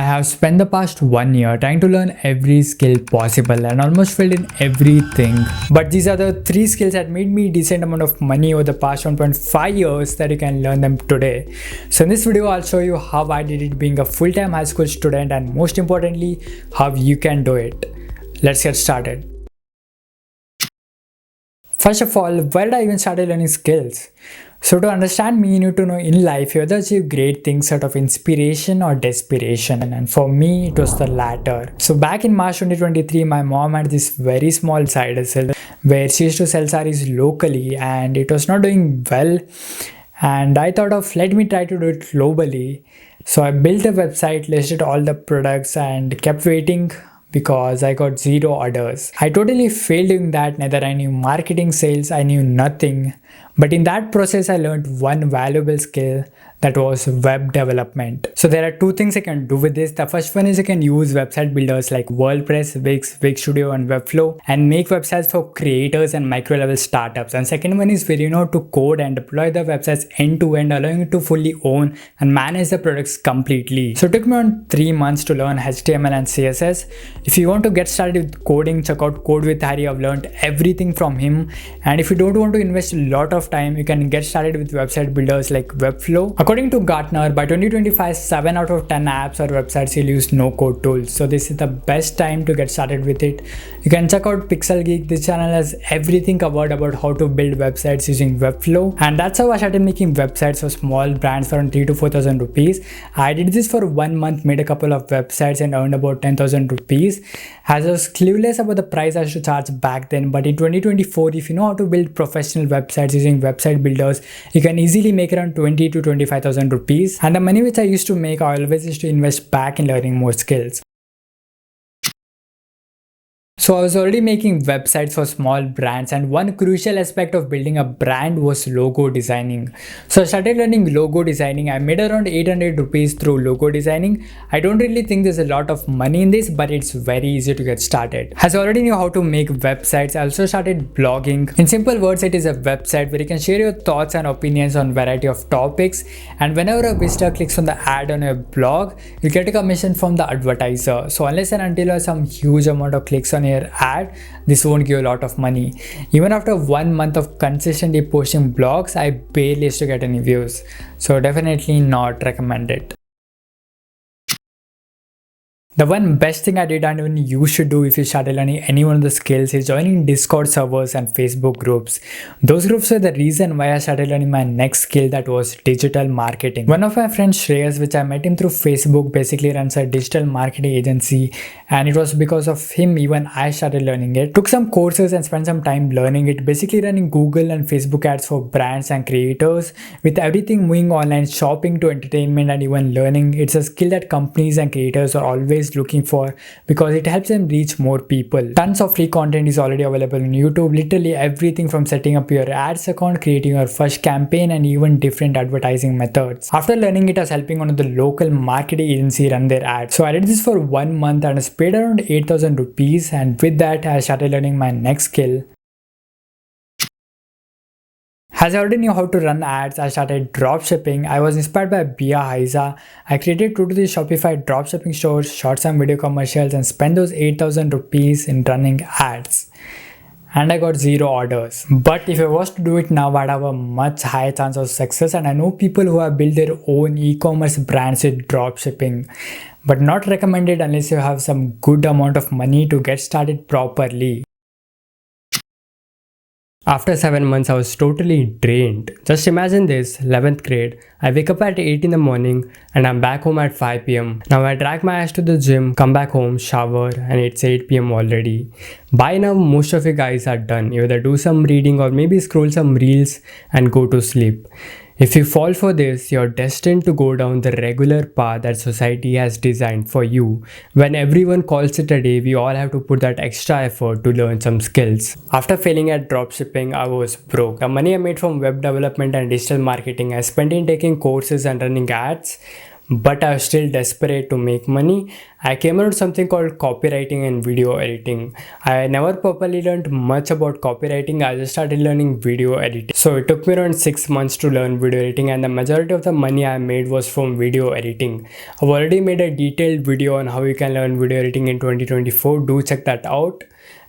I have spent the past 1 year trying to learn every skill possible and almost failed in everything. But these are the 3 skills that made me decent amount of money over the past 1.5 years that you can learn them today. So in this video, I'll show you how I did it being a full-time high school student and most importantly, how you can do it. Let's get started. First of all, where did I even start learning skills? So to understand me, you need to know in life you either achieve great things out of inspiration or desperation, and for me it was the latter. So back in March 2023, my mom had this very small side hustle where she used to sell sarees locally and it was not doing well, and I thought of let me try to do it globally. So I built a website, listed all the products and kept waiting because I got 0 orders. I totally failed doing that. Neither I knew marketing, sales, I knew nothing. But in that process, I learned one valuable skill, that was web development. So there are 2 things I can do with this. The first one is I can use website builders like WordPress, Wix, Wix Studio and Webflow and make websites for creators and micro level startups. And second one is where you know to code and deploy the websites end to end, allowing you to fully own and manage the products completely. So it took me around 3 months to learn HTML and CSS. If you want to get started with coding, check out Code with Harry. I've learned everything from him. And if you don't want to invest a lot of time, you can get started with website builders like Webflow. According to Gartner, by 2025, 7 out of 10 apps or websites will use no-code tools. So this is the best time to get started with it. You can check out Pixel Geek. This channel has everything covered about how to build websites using Webflow. And that's how I started making websites for small brands for around 3,000 to 4,000 rupees. I did this for 1 month, made a couple of websites and earned about 10,000 rupees. As I was clueless about the price I should charge back then, but in 2024, if you know how to build professional websites using website builders, you can easily make around 20,000 to 25,000 rupees. And the money which I used to make, I always used to invest back in learning more skills. So I was already making websites for small brands, and one crucial aspect of building a brand was logo designing. So I started learning logo designing. I made around 800 rupees through logo designing. I don't really think there's a lot of money in this, but it's very easy to get started. As I already knew how to make websites, I also started blogging. In simple words, it is a website where you can share your thoughts and opinions on variety of topics, and whenever a visitor clicks on the ad on your blog, you get a commission from the advertiser. So unless and until you have some huge amount of clicks on your ad, this won't give you a lot of money. Even after 1 month of consistently posting blogs, I barely used to get any views. So definitely not recommended. The one best thing I did, and even you should do if you started learning any one of the skills, is joining Discord servers and Facebook groups. Those groups were the reason why I started learning my next skill, that was digital marketing. One of my friends, Shreyas, which I met him through Facebook, basically runs a digital marketing agency, and it was because of him even I started learning it. Took some courses and spent some time learning it, basically running Google and Facebook ads for brands and creators. With everything moving online, shopping to entertainment and even learning, it's a skill that companies and creators are always looking for because it helps them reach more people. Tons of free content is already available on YouTube. Literally everything from setting up your ads account, creating your first campaign, and even different advertising methods. After learning it, I was helping one of the local marketing agency run their ads. So I did this for 1 month and I paid around 8,000 rupees, and with that I started learning my next skill. As I already knew how to run ads, I started dropshipping. I was inspired by Bia Haiza. I created 2 to 3 Shopify dropshipping stores, shot some video commercials, and spent those 8,000 rupees in running ads. And I got 0 orders. But if I was to do it now, I'd have a much higher chance of success. And I know people who have built their own e-commerce brands with dropshipping, but not recommended unless you have some good amount of money to get started properly. After 7 months, I was totally drained. Just imagine this, 11th grade, I wake up at 8 in the morning and I'm back home at 5 pm. Now I drag my ass to the gym, come back home, shower, and it's 8 pm already. By now, most of you guys are done. You either do some reading or maybe scroll some reels and go to sleep. If you fall for this, you're destined to go down the regular path that society has designed for you. When everyone calls it a day, we all have to put that extra effort to learn some skills. After failing at dropshipping, I was broke. The money I made from web development and digital marketing, I spent in taking courses and running ads. but I was still desperate to make money. I came out with something called copywriting and video editing. I never properly learned much about copywriting. I just started learning video editing. So it took me around 6 months to learn video editing, and the majority of the money I made was from video editing. I've already made a detailed video on how you can learn video editing in 2024. Do check that out.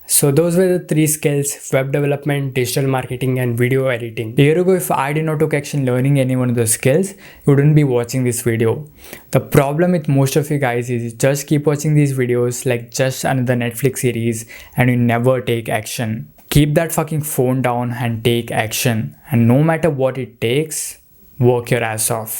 So those were the 3 skills: web development, digital marketing, and video editing. A year ago, if I did not take action learning any one of those skills, you wouldn't be watching this video. The problem with most of you guys is you just keep watching these videos like just another Netflix series and you never take action. Keep that fucking phone down and take action. And no matter what it takes, work your ass off.